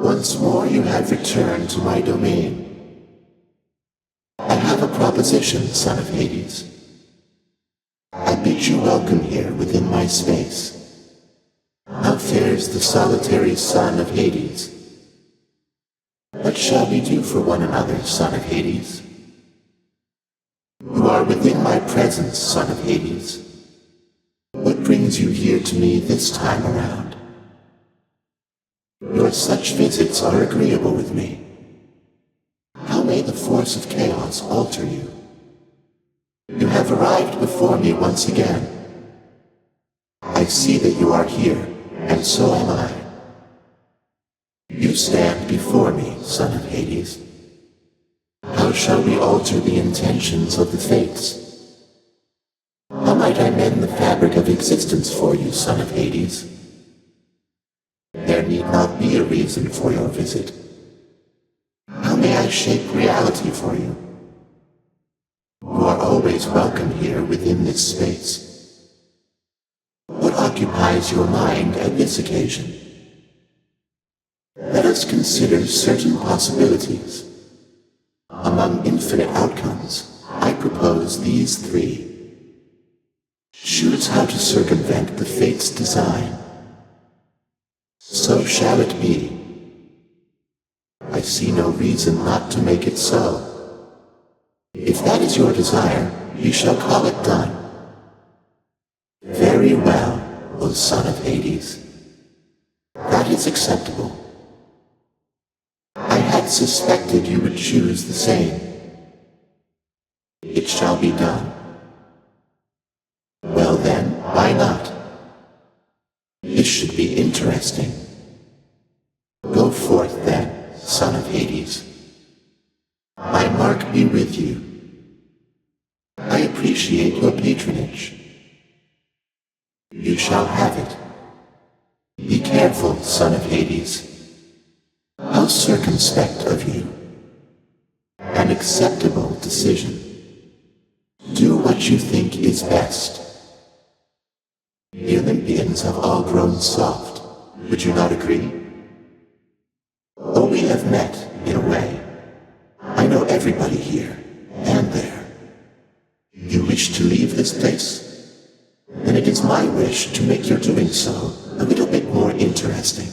Once more you have returned to my domain. I have a proposition, son of Hades. I bid you welcome here within my space. How fares the solitary son of Hades? What shall we do for one another, son of Hades? You are within my presence, son of Hades. What brings you here to me this time around? Your such visits are agreeable with me. How may the force of chaos alter you? You have arrived before me once again. I see that you are here, and so am I. You stand before me, son of Hades. How shall we alter the intentions of the fates? How might I mend the fabric of existence for you, son of Hades? There need not be a reason for your visit. How may I shape reality for you? You are always welcome here within this space. What occupies your mind at this occasion? Let us consider certain possibilities. Among infinite outcomes, I propose these three. Choose how to circumvent the fate's design. So shall it be. I see no reason not to make it so. If that is your desire, you shall call it done. Very well, O son of Hades. That is acceptable. I had suspected you would choose the same. It shall be done. Well then, why not? This should be interesting. Go forth then, son of Hades. My mark be with you. I appreciate your patronage. You shall have it. Be careful, son of Hades. How circumspect of you. An acceptable decision. Do what you think is best. The Olympians have all grown soft. Would you not agree? Oh, we have met, in a way. I know everybody here, and there. You wish to leave this place? Then it is my wish to make your doing so a little bit more interesting.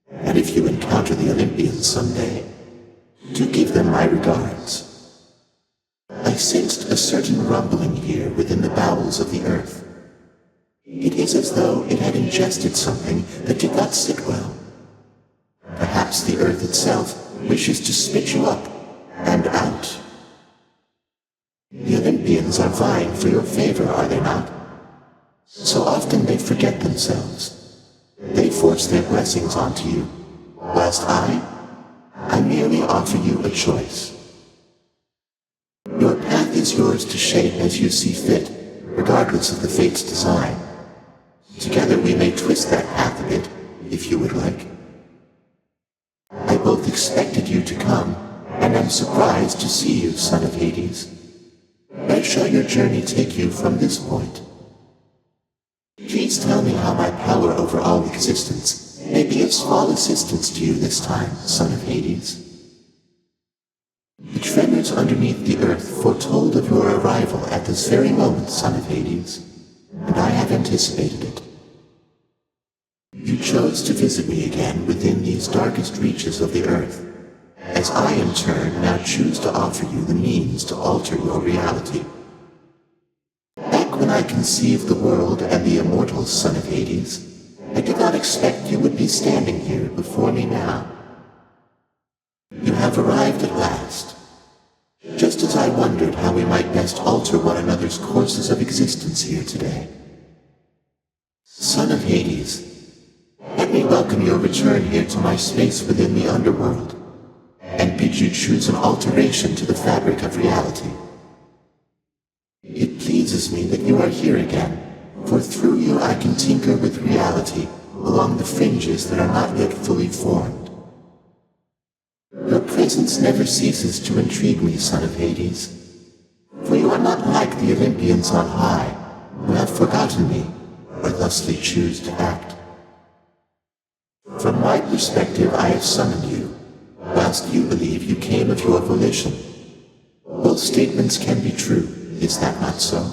And if you encounter the Olympians someday, do give them my regards. I sensed a certain rumbling here within the bowels of the earth. It is as though it had ingested something that did not sit well. Perhaps the earth itself wishes to spit you up and out. The Olympians are vying for your favor, are they not? So often they forget themselves. They force their blessings onto you, whilst I merely offer you a choice. Your path is yours to shape as you see fit, regardless of the fate's design. Together we may twist that path a bit, if you would like. I both expected you to come, and am surprised to see you, son of Hades. Where shall your journey take you from this point? Please tell me how my power over all existence may be of small assistance to you this time, son of Hades. The tremors underneath the earth foretold of your arrival at this very moment, son of Hades, and I have anticipated it. You chose to visit me again within these darkest reaches of the earth, as I in turn now choose to offer you the means to alter your reality. Back when I conceived the world and the immortal son of Hades, I did not expect you would be standing here before me now. You have arrived at last, just as I wondered how we might best alter one another's courses of existence here today. Son of Hades, let me welcome your return here to my space within the underworld, and bid you choose an alteration to the fabric of reality. It pleases me that you are here again, for through you I can tinker with reality along the fringes that are not yet fully formed. Your presence never ceases to intrigue me, son of Hades, for you are not like the Olympians on high, who have forgotten me, or thusly choose to act. From my perspective I have summoned you, whilst you believe you came of your volition. Both statements can be true, is that not so?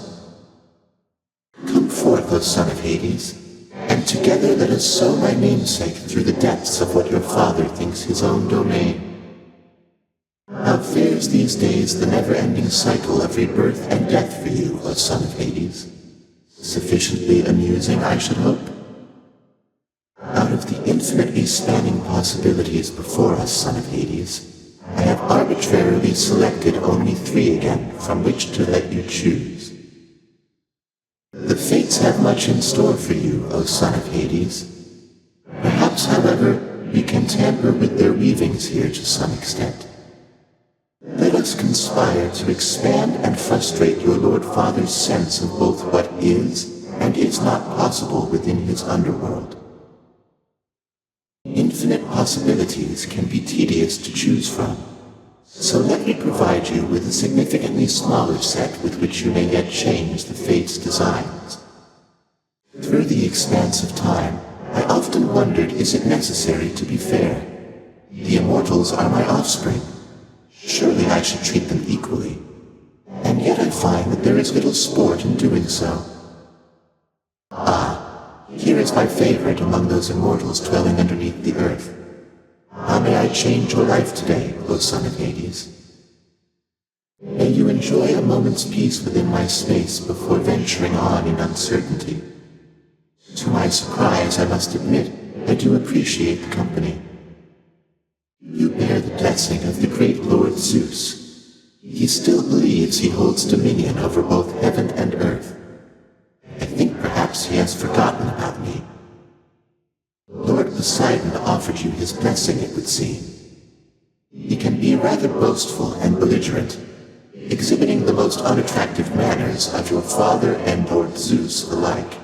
Come forth, O son of Hades, and together let us sow my namesake through the depths of what your father thinks his own domain. How fares these days the never-ending cycle of rebirth and death for you, O son of Hades? Sufficiently amusing, I should hope? Out of the infinitely spanning possibilities before us, son of Hades, I have arbitrarily selected only 3 again from which to let you choose. The fates have much in store for you, O son of Hades. Perhaps, however, you can tamper with their weavings here to some extent. Let us conspire to expand and frustrate your Lord Father's sense of both what is and is not possible within his underworld. Infinite possibilities can be tedious to choose from, so let me provide you with a significantly smaller set with which you may yet change the fate's designs. Through the expanse of time, I often wondered, is it necessary to be fair? The immortals are my offspring. Surely I should treat them equally. And yet I find that there is little sport in doing so. Here is my favorite among those immortals dwelling underneath the earth. How may I change your life today, O son of Hades? May you enjoy a moment's peace within my space before venturing on in uncertainty. To my surprise, I must admit, I do appreciate the company. You bear the blessing of the great Lord Zeus. He still believes he holds dominion over both heaven and earth. I think perhaps he has forgotten about me. Lord Poseidon offered you his blessing, it would seem. He can be rather boastful and belligerent, exhibiting the most unattractive manners of your father and Lord Zeus alike.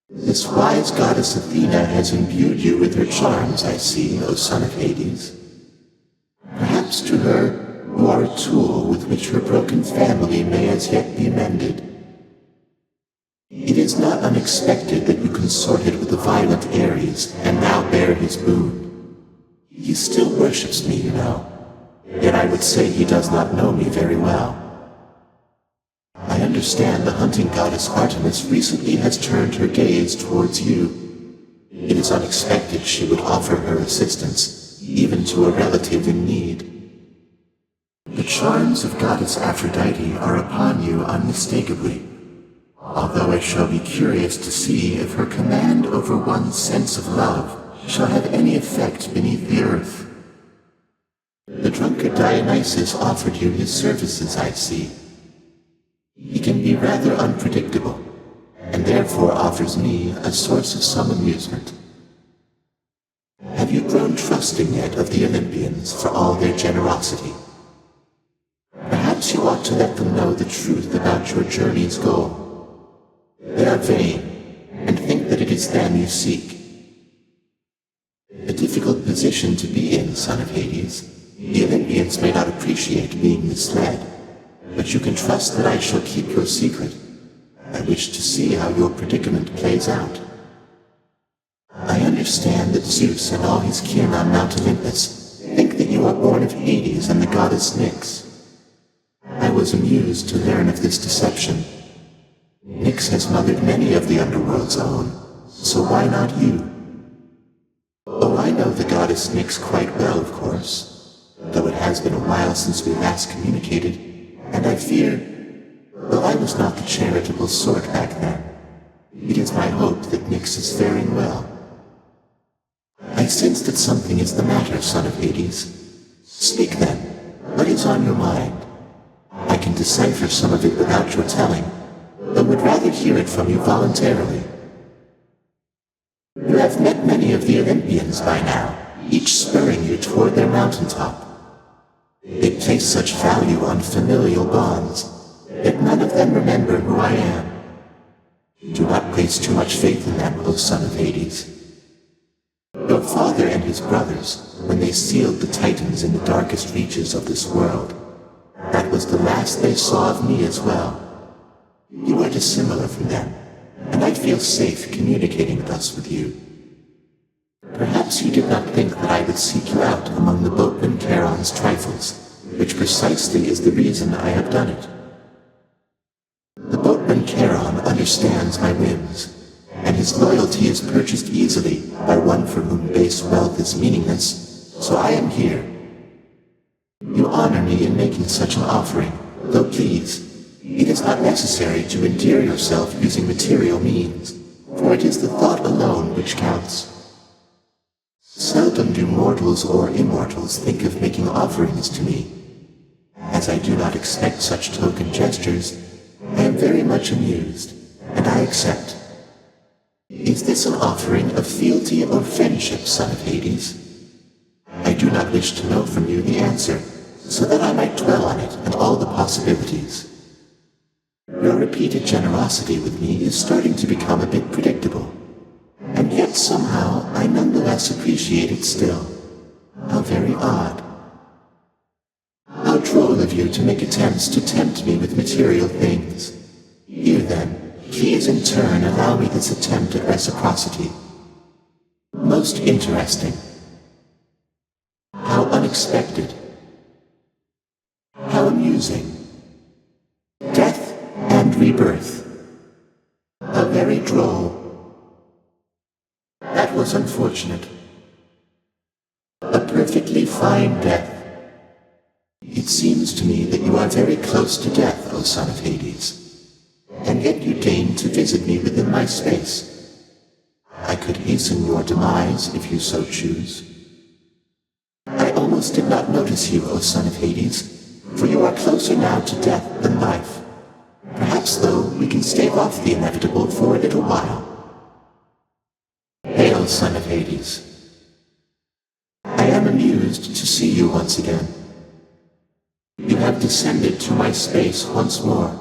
This wise goddess Athena has imbued you with her charms, I see, O son of Hades. Perhaps to her, you are a tool with which her broken family may as yet be mended. It is not unexpected that you consorted with the violent Ares, and now bear his boon. He still worships me, you know, yet I would say he does not know me very well. I understand the hunting goddess Artemis recently has turned her gaze towards you. It is unexpected she would offer her assistance, even to a relative in need. The charms of goddess Aphrodite are upon you unmistakably, although I shall be curious to see if her command over one's sense of love shall have any effect beneath the earth. The drunkard Dionysus offered you his services, I see. He can be rather unpredictable, and therefore offers me a source of some amusement. Have you grown trusting yet of the Olympians for all their generosity? Perhaps you ought to let them know the truth about your journey's goal. They are vain, and think that it is them you seek. A difficult position to be in, son of Hades. The Olympians may not appreciate being misled, but you can trust that I shall keep your secret. I wish to see how your predicament plays out. I understand that Zeus and all his kin on Mount Olympus think that you are born of Hades and the goddess Nyx. I was amused to learn of this deception. Nyx has mothered many of the underworld's own, so why not you? Oh, I know the goddess Nyx quite well, of course, though it has been a while since we last communicated, and I fear, though I was not the charitable sort back then, it is my hope that Nyx is faring well. I sense that something is the matter, son of Hades. Speak then. What is on your mind? I can decipher some of it without your telling, though would rather hear it from you voluntarily. You have met many of the Olympians by now, each spurring you toward their mountaintop. They place such value on familial bonds, yet none of them remember who I am. Do not place too much faith in them, O son of Hades. Your father and his brothers, when they sealed the Titans in the darkest reaches of this world, that was the last they saw of me as well. You are dissimilar from them, and I feel safe communicating thus with you. Perhaps you did not think that I would seek you out among the boatman Charon's trifles, which precisely is the reason I have done it. The boatman Charon understands my whims, and his loyalty is purchased easily by one for whom base wealth is meaningless, so I am here. You honor me in making such an offering, though please, it is not necessary to endear yourself using material means, for it is the thought alone which counts. Seldom do mortals or immortals think of making offerings to me. As I do not expect such token gestures, I am very much amused, and I accept. Is this an offering of fealty or friendship, son of Hades? I do not wish to know from you the answer, so that I might dwell on it and all the possibilities. Your repeated generosity with me is starting to become a bit predictable, and yet somehow I nonetheless appreciate it still. How very odd. How droll of you to make attempts to tempt me with material things. Here then, please in turn allow me this attempt at reciprocity. Most interesting. How unexpected. How amusing. Death and rebirth. How very droll. That was unfortunate. A perfectly fine death. It seems to me that you are very close to death, O son of Hades, and yet you deign to visit me within my space. I could hasten your demise if you so choose. I almost did not notice you, O son of Hades, for you are closer now to death than life. Perhaps, though, we can stave off the inevitable for a little while. Hail, son of Hades. I am amused to see you once again. You have descended to my space once more.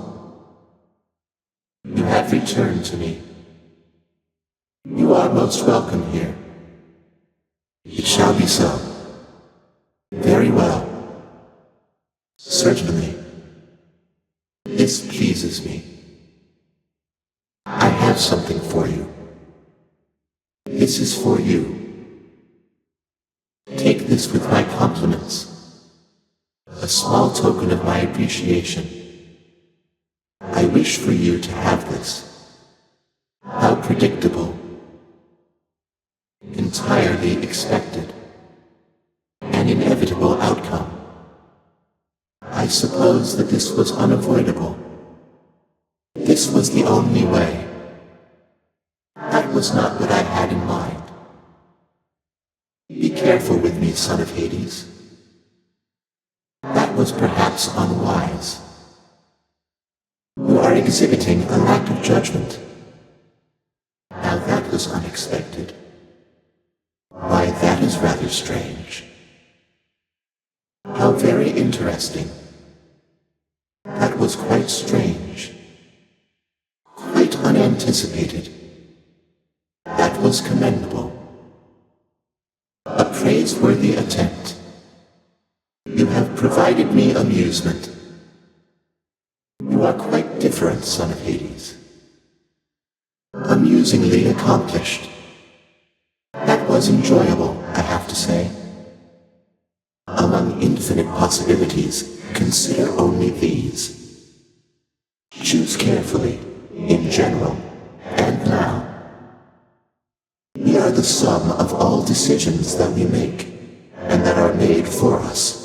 You have returned to me. You are most welcome here. It shall be so. Very well. Certainly. This pleases me. I have something for you. This is for you. Take this with my compliments. A small token of my appreciation. I wish for you to have this. How predictable. Entirely expected. An inevitable outcome. I suppose that this was unavoidable. This was the only way. That was not what I had in mind. Be careful with me, son of Hades. That was perhaps unwise. You are exhibiting a lack of judgment. Now that was unexpected. Why, that is rather strange. How very interesting. That was quite strange. Quite unanticipated. That was commendable. A praiseworthy attempt. You have provided me amusement. You are quite different, son of Hades. Amusingly accomplished. That was enjoyable, I have to say. Among infinite possibilities, consider only these. Choose carefully, in general, and now. We are the sum of all decisions that we make, and that are made for us.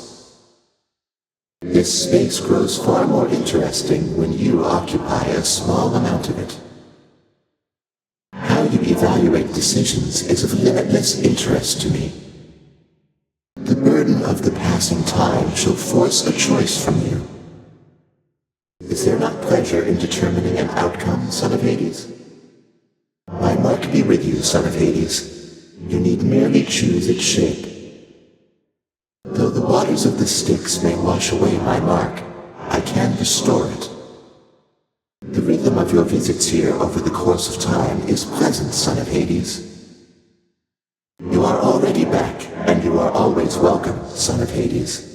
This space grows far more interesting when you occupy a small amount of it. How you evaluate decisions is of limitless interest to me. The burden of the passing time shall force a choice from you. Is there not pleasure in determining an outcome, son of Hades? My mark be with you, son of Hades. You need merely choose its shape. Though the waters of the Styx may wash away my mark, I can restore it. The rhythm of your visits here over the course of time is pleasant, son of Hades. You are already back, and you are always welcome, son of Hades.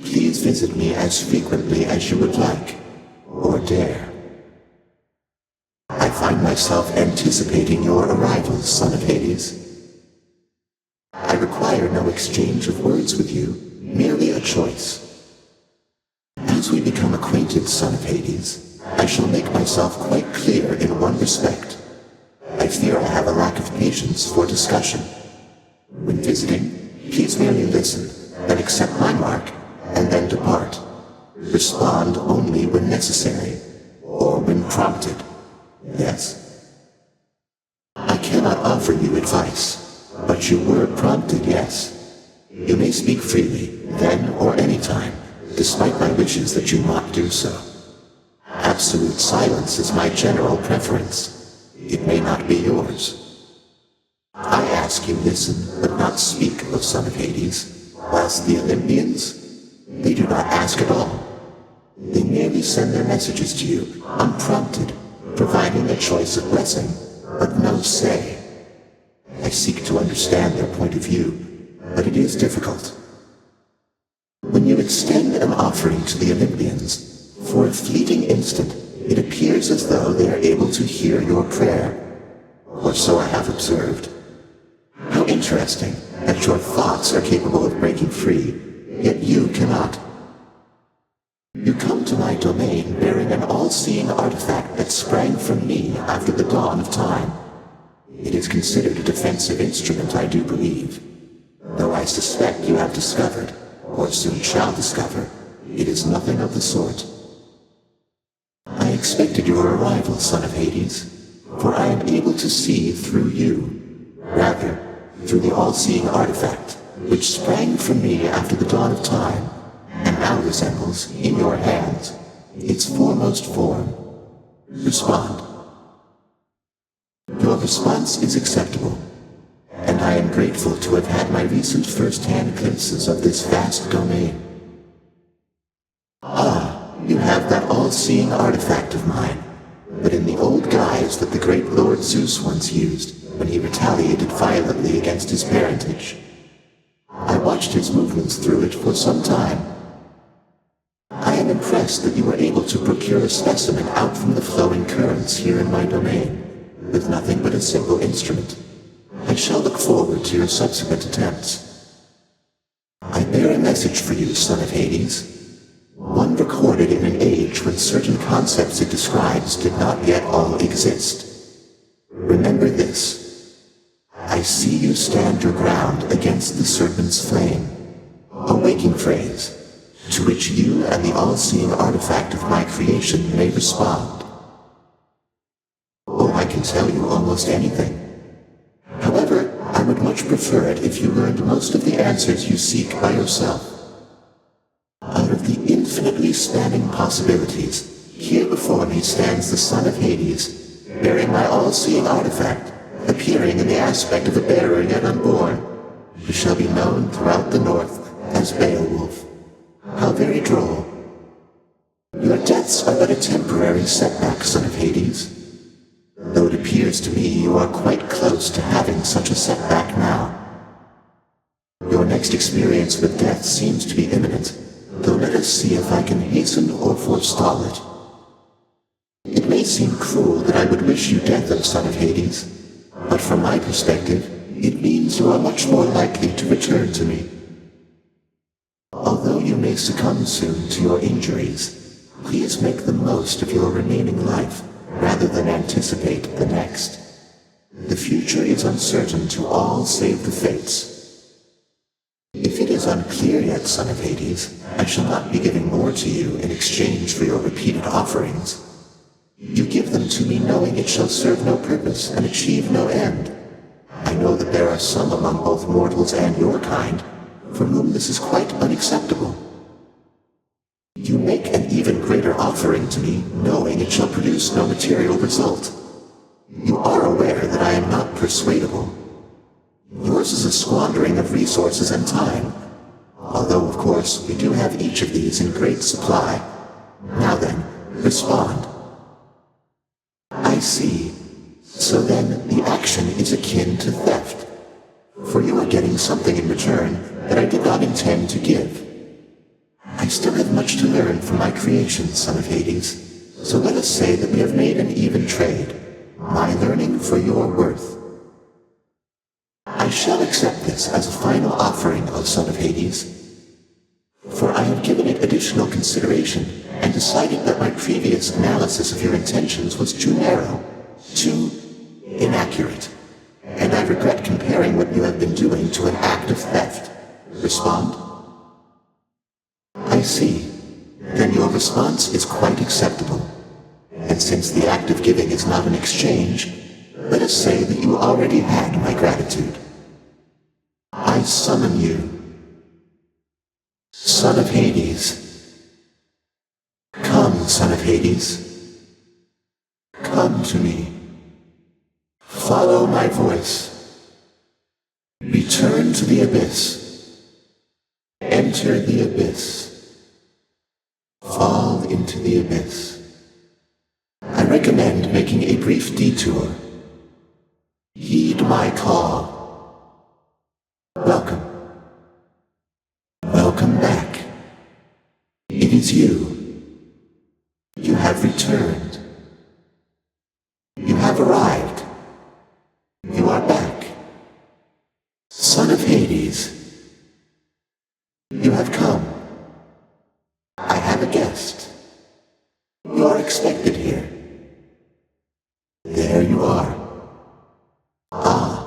Please visit me as frequently as you would like, or dare. I find myself anticipating your arrival, son of Hades. I require no exchange of words with you, merely a choice. As we become acquainted, son of Hades, I shall make myself quite clear in one respect. I fear I have a lack of patience for discussion. When visiting, please merely listen, then accept my mark, and then depart. Respond only when necessary, or when prompted. Yes. I cannot offer you advice, but you were prompted, yes. You may speak freely, then or any time, despite my wishes that you not do so. Absolute silence is my general preference. It may not be yours. I ask you listen, but not speak, O son of Hades, whilst the Olympians, they do not ask at all. They merely send their messages to you, unprompted, providing a choice of blessing, but no say. I seek to understand their point of view, but it is difficult. When you extend an offering to the Olympians, for a fleeting instant, it appears as though they are able to hear your prayer, or so I have observed. How interesting that your thoughts are capable of breaking free, yet you cannot. You come to my domain bearing an all-seeing artifact that sprang from me after the dawn of time. It is considered a defensive instrument, I do believe, though I suspect you have discovered, or soon shall discover, it is nothing of the sort. I expected your arrival, son of Hades, for I am able to see through you, rather, through the all-seeing artifact, which sprang from me after the dawn of time, and now resembles, in your hands, its foremost form. Respond. Your response is acceptable, and I am grateful to have had my recent first-hand glimpses of this vast domain. Ah, you have that all-seeing artifact of mine, but in the old guise that the great Lord Zeus once used when he retaliated violently against his parentage. I watched his movements through it for some time. I am impressed that you were able to procure a specimen out from the flowing currents here in my domain, with nothing but a simple instrument. I shall look forward to your subsequent attempts. I bear a message for you, son of Hades, one recorded in an age when certain concepts it describes did not yet all exist. Remember this. I see you stand your ground against the serpent's flame, a waking phrase, to which you and the all-seeing artifact of my creation may respond. Oh, I can tell you almost anything. However, I would much prefer it if you learned most of the answers you seek by yourself. Out of the infinitely spanning possibilities, here before me stands the son of Hades, bearing my all-seeing artifact, appearing in the aspect of a bearer yet unborn, who shall be known throughout the north as Beowulf. How very droll. Your deaths are but a temporary setback, son of Hades. Though it appears to me you are quite close to having such a setback now. Your next experience with death seems to be imminent, though let us see if I can hasten or forestall it. It may seem cruel that I would wish you death, O son of Hades, but from my perspective, it means you are much more likely to return to me. Although you may succumb soon to your injuries, please make the most of your remaining life, rather than anticipate the next. The future is uncertain to all save the fates. If it is unclear yet, son of Hades, I shall not be giving more to you in exchange for your repeated offerings. You give them to me knowing it shall serve no purpose and achieve no end. I know that there are some among both mortals and your kind for whom this is quite unacceptable. You make an even greater offering to me, knowing it shall produce no material result. You are aware that I am not persuadable. Yours is a squandering of resources and time, although of course we do have each of these in great supply. Now then, respond. I see. So then, the action is akin to theft, for you are getting something in return that I did not intend to give. I still have much to learn from my creation, son of Hades, so let us say that we have made an even trade, my learning for your worth. I I shall accept this as a final offering, O son of Hades, for I have given it additional consideration and decided that my previous analysis of your intentions was too narrow, too inaccurate, and I regret comparing what you have been doing to an act of theft. Respond? I see. Then your response is quite acceptable. And since the act of giving is not an exchange, let us say that you already had my gratitude. I summon you, son of Hades. Come, son of Hades. Come to me. Follow my voice. Return to the abyss. Enter the abyss. Fall into the abyss. I recommend making a brief detour. Heed my call. Welcome. Welcome back. It is you. You have returned. You have arrived. You are back. Son of Hades. You have come. I have a guest. You are expected here. There you are. Ah.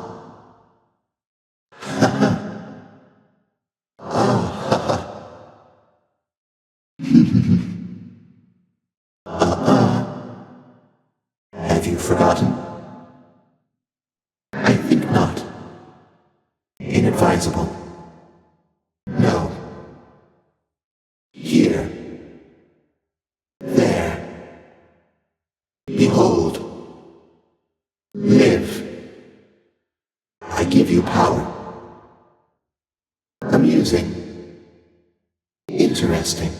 Have you forgotten? I think not. Inadvisable. No. Here. There. Behold. Live. I give you power. Amusing. Interesting.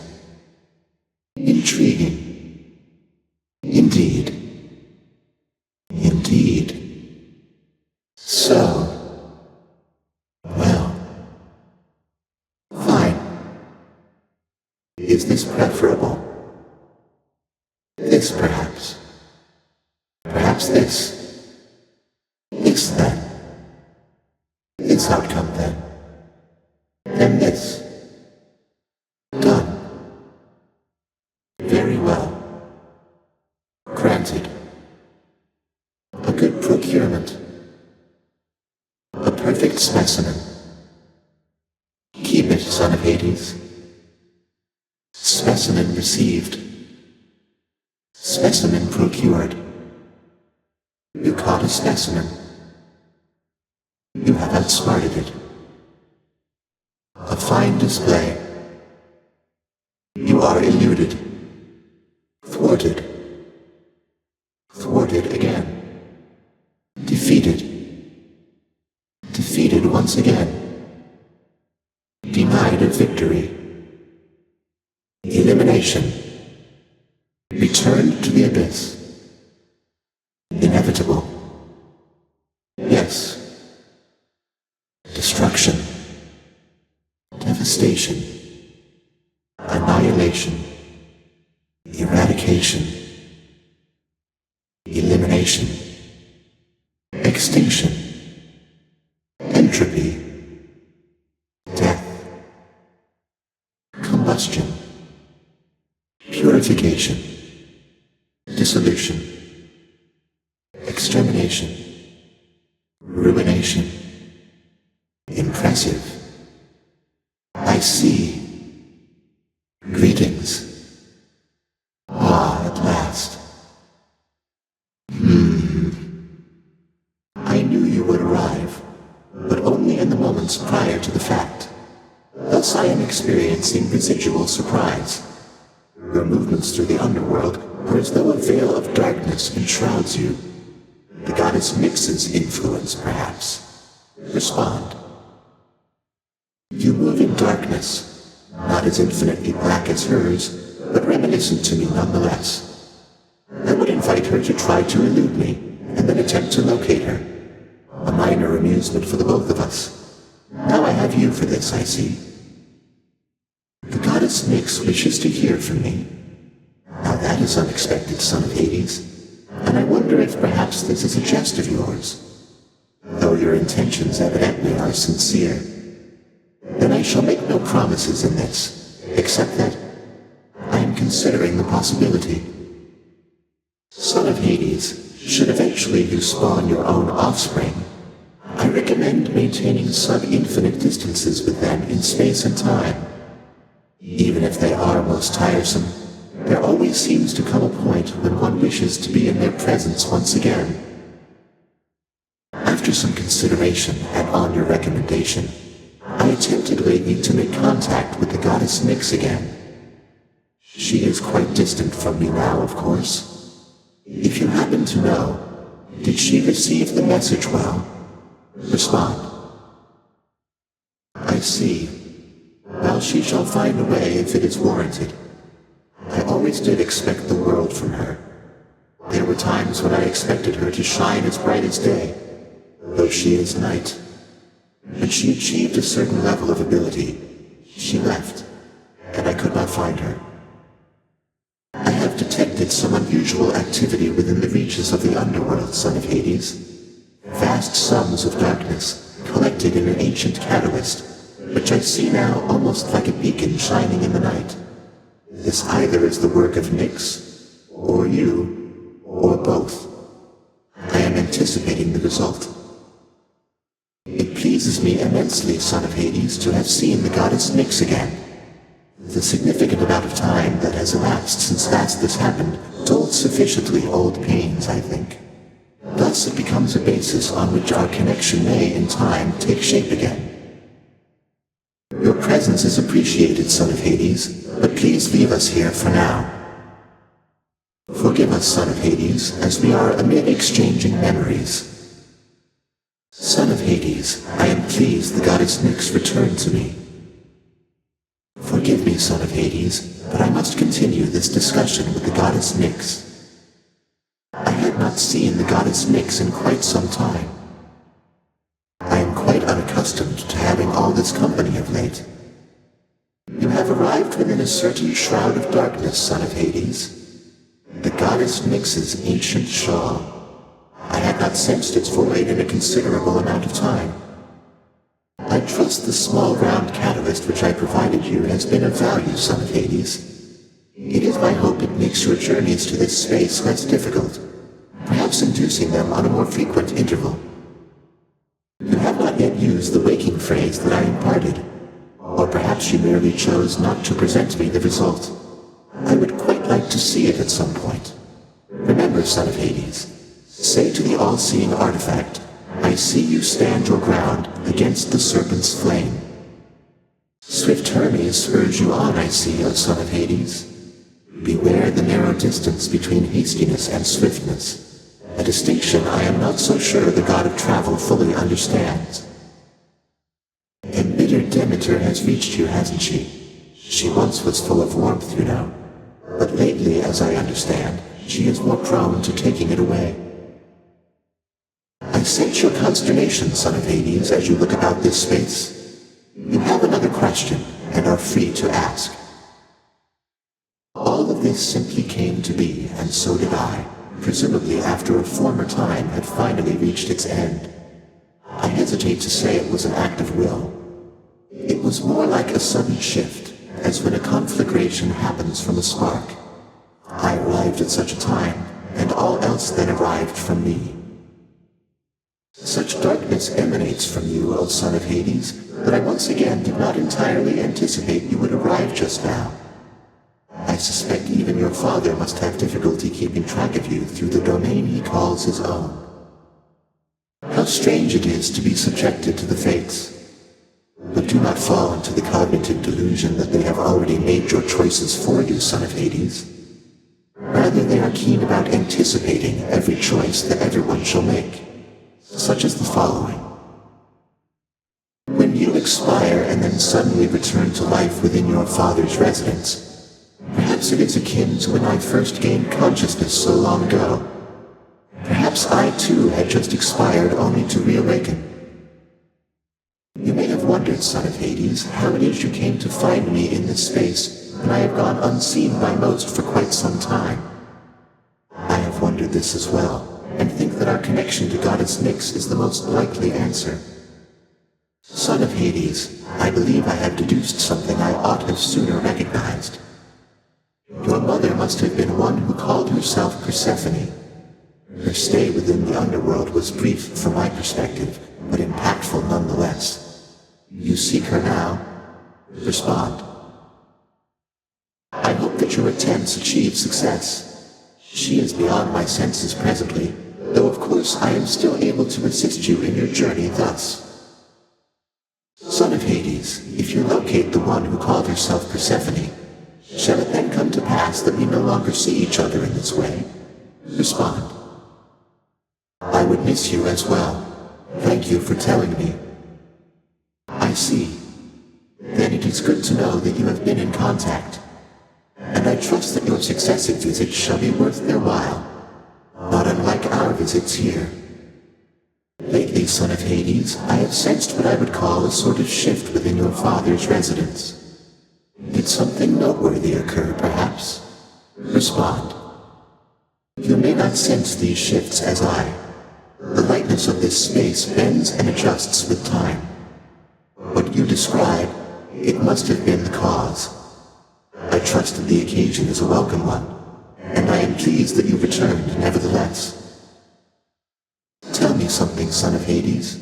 Intriguing. Indeed. Indeed. So. Well. Fine. Is this preferable? This perhaps. Perhaps this. This then. This outcome then. Then this. Done. Very well. Granted. A good procurement. A perfect specimen. Keep it, son of Hades. Specimen received. Specimen procured. You caught a specimen. You have outsmarted it. A fine display. You are eluded. Thwarted. Thwarted again. Defeated. Defeated once again. Denied a victory. Elimination. Returned to the abyss. Inevitable. Yes. Destruction. Devastation. Annihilation. Eradication. Elimination. Extinction. Entropy. Death. Combustion. Purification. Dissolution. Extermination. Ruination. Impressive. I see. Greetings. Ah, at last. I knew you would arrive, but only in the moments prior to the fact. Thus I am experiencing residual surprise. Your movements through the underworld are as though a veil of darkness enshrouds you. The goddess Nyx's influence, perhaps. Respond. You move in darkness, not as infinitely black as hers, but reminiscent to me nonetheless. I would invite her to try to elude me, and then attempt to locate her. A minor amusement for the both of us. Now I have you for this, I see. The goddess Nyx wishes to hear from me. Now that is unexpected, son of Hades, and I wonder if perhaps this is a jest of yours. Though though your intentions evidently are sincere. Then I shall make no promises in this, except that I am considering the possibility. Son of Hades, should eventually you spawn your own offspring, I recommend maintaining sub-infinite distances with them in space and time. Even if they are most tiresome, there always seems to come a point when one wishes to be in their presence once again. After some consideration, and on your recommendation, I attempted lately to make contact with the goddess Nyx again. She is quite distant from me now, of course. If you happen to know, did she receive the message well? Respond. I see. Well, she shall find a way if it is warranted. I always did expect the world from her. There were times when I expected her to shine as bright as day, though she is night. When she achieved a certain level of ability, she left, and I could not find her. I have detected some unusual activity within the reaches of the underworld, Son of Hades. Vast sums of darkness, collected in an ancient catalyst, which I see now almost like a beacon shining in the night. This either is the work of Nyx, or you, or both. I am anticipating the result. It pleases me immensely, Son of Hades, to have seen the goddess Nyx again. The significant amount of time that has elapsed since last this happened told sufficiently old pains, I think. Thus it becomes a basis on which our connection may, in time, take shape again. Your presence is appreciated, Son of Hades, but please leave us here for now. Forgive us, Son of Hades, as we are amid exchanging memories. Son of Hades, I am pleased the goddess Nyx returned to me. Forgive me, Son of Hades, but I must continue this discussion with the goddess Nyx. I had not seen the goddess Nyx in quite some time. I am quite unaccustomed to having all this company of late. You have arrived within a certain shroud of darkness, Son of Hades. The goddess Nyx's ancient shawl. I had not sensed its void in a considerable amount of time. I trust the small round catalyst which I provided you has been of value, Son of Hades. It is my hope it makes your journeys to this space less difficult, perhaps inducing them on a more frequent interval. You have not yet used the waking phrase that I imparted, or perhaps you merely chose not to present me the result. I would quite like to see it at some point. Remember, Son of Hades, say to the all-seeing artifact, I see you stand your ground against the serpent's flame. Swift Hermes urge you on, I see, O Son of Hades. Beware the narrow distance between hastiness and swiftness, a distinction I am not so sure the god of travel fully understands. Embittered Demeter has reached you, hasn't she? She once was full of warmth, you know, but lately, as I understand, she is more prone to taking it away. I sense your consternation, Son of Hades, as you look about this space. You have another question, and are free to ask. All of this simply came to be, and so did I, presumably after a former time had finally reached its end. I hesitate to say it was an act of will. It was more like a sudden shift, as when a conflagration happens from a spark. I arrived at such a time, and all else then arrived from me. Such darkness emanates from you, O Son of Hades, that I once again did not entirely anticipate you would arrive just now. I suspect even your father must have difficulty keeping track of you through the domain he calls his own. How strange it is to be subjected to the fates. But do not fall into the cognitive delusion that they have already made your choices for you, Son of Hades. Rather, they are keen about anticipating every choice that everyone shall make, such as the following. When you expire and then suddenly return to life within your father's residence, perhaps it is akin to when I first gained consciousness so long ago. Perhaps I too had just expired only to reawaken. You may have wondered, Son of Hades, how it is you came to find me in this space when I have gone unseen by most for quite some time. I have wondered this as well, and think that our connection to Goddess Nyx is the most likely answer. Son of Hades, I believe I have deduced something I ought have sooner recognized. Your mother must have been one who called herself Persephone. Her stay within the underworld was brief from my perspective, but impactful nonetheless. You seek her now? Respond. I hope that your attempts achieve success. She is beyond my senses presently, though of course I am still able to assist you in your journey thus. Son of Hades, if you locate the one who called herself Persephone, shall it then come to pass that we no longer see each other in this way? Respond. I would miss you as well. Thank you for telling me. I see. Then it is good to know that you have been in contact, and I trust that your successive visits shall be worth their while, not unlike our visits here. Lately, Son of Hades, I have sensed what I would call a sort of shift within your father's residence. Did something noteworthy occur, perhaps? Respond. You may not sense these shifts as I. The lightness of this space bends and adjusts with time. What you describe, it must have been the cause. I trust that the occasion is a welcome one, and I am pleased that you returned nevertheless. Tell me something, Son of Hades.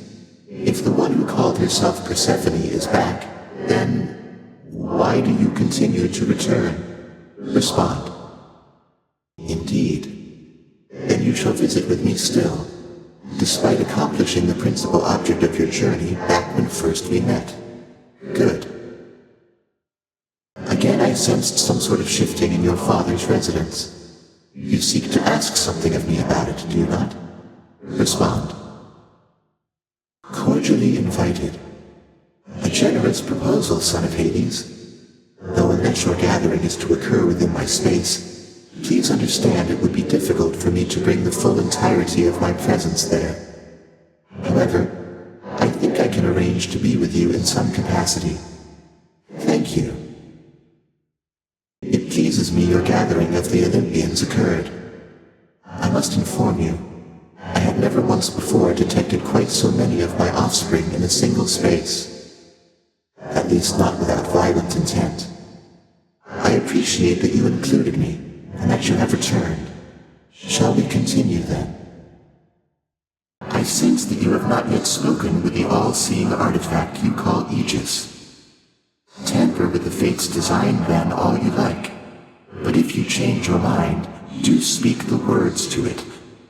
If the one who called herself Persephone is back, then why do you continue to return? Respond. Indeed. Then you shall visit with me still, despite accomplishing the principal object of your journey back when first we met. Good. Again I sensed some sort of shifting in your father's residence. You seek to ask something of me about it, do you not? Respond. Cordially invited. A generous proposal, Son of Hades. Though unless your gathering is to occur within my space, please understand it would be difficult for me to bring the full entirety of my presence there. However, I think I can arrange to be with you in some capacity. Thank you. It pleases me your gathering of the Olympians occurred. I must inform you, I had never once before detected quite so many of my offspring in a single space. At least not without violent intent. I appreciate that you included me, and that you have returned. Shall we continue then? I sense that you have not yet spoken with the all-seeing artifact you call Aegis. Tamper with the Fates' design then all you like, but if you change your mind, do speak the words to it.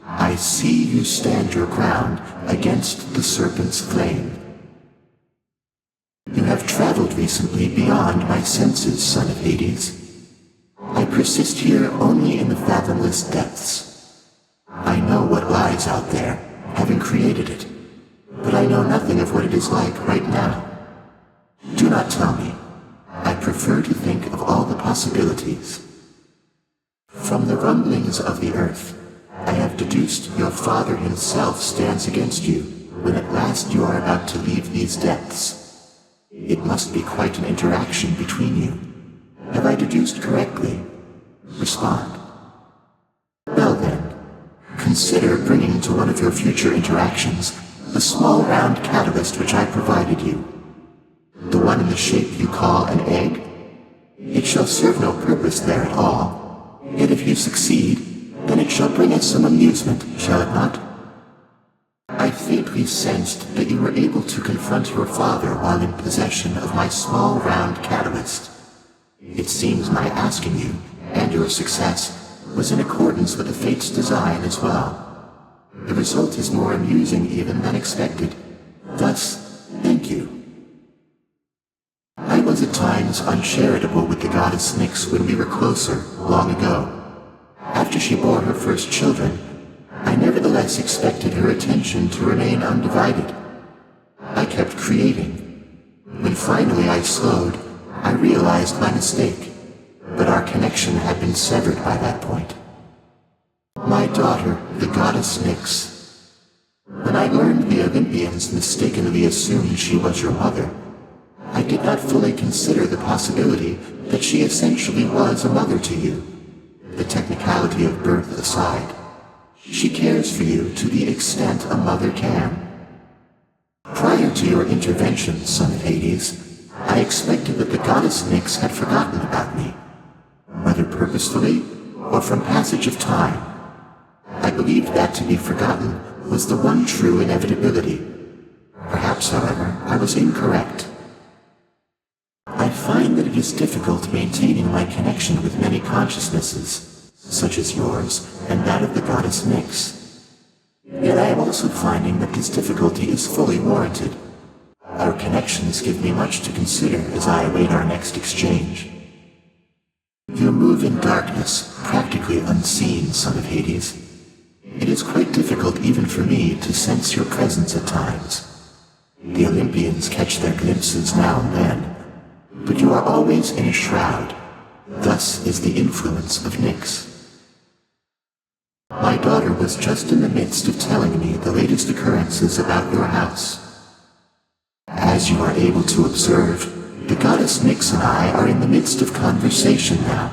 I see you stand your ground against the serpent's flame. You have traveled recently beyond my senses, Son of Hades. I persist here only in the fathomless depths. I know what lies out there, having created it, but I know nothing of what it is like right now. Do not tell me. I prefer to think of all the possibilities. From the rumblings of the earth, I have deduced your father himself stands against you when at last you are about to leave these depths. It must be quite an interaction between you. Have I deduced correctly? Respond. Well then, consider bringing to one of your future interactions the small round catalyst which I provided you. The one in the shape you call an egg? It shall serve no purpose there at all. Yet if you succeed, then it shall bring us some amusement, shall it not? I faintly sensed that you were able to confront your father while in possession of my small round catalyst. It seems my asking you, and your success, was in accordance with the Fates' design as well. The result is more amusing even than expected. Thus, thank you. I was at times uncharitable with the goddess Nyx when we were closer, long ago. After she bore her first children, I nevertheless expected her attention to remain undivided. I kept creating. When finally I slowed, I realized my mistake, but our connection had been severed by that point. My daughter, the goddess Nyx. When I learned the Olympians mistakenly assumed she was your mother, I did not fully consider the possibility that she essentially was a mother to you. The technicality of birth aside, She cares for you to the extent a mother can. Prior to your intervention, son of Hades, I expected that the goddess Nyx had forgotten about me, whether purposefully or from passage of time. I believed that to be forgotten was the one true inevitability. Perhaps, however, I was incorrect. I find that it is difficult maintaining my connection with many consciousnesses, such as yours and that of the goddess Nyx. Yet I am also finding that this difficulty is fully warranted. Our connections give me much to consider as I await our next exchange. You move in darkness, practically unseen, son of Hades. It is quite difficult even for me to sense your presence at times. The Olympians catch their glimpses now and then, but you are always in a shroud. Thus is the influence of Nyx. My daughter was just in the midst of telling me the latest occurrences about your house. As you are able to observe, the goddess Nyx and I are in the midst of conversation now.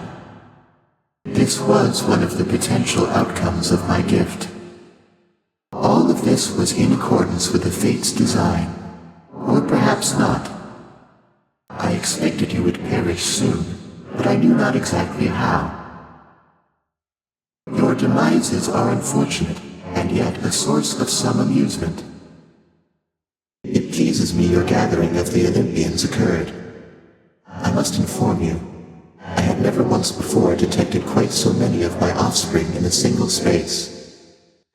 This was one of the potential outcomes of my gift. All of this was in accordance with the fate's design, or perhaps not. I expected you would perish soon, but I knew not exactly how. Your demises are unfortunate, and yet a source of some amusement. It pleases me your gathering of the Olympians occurred. I must inform you, I had never once before detected quite so many of my offspring in a single space,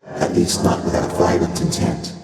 at least not without violent intent.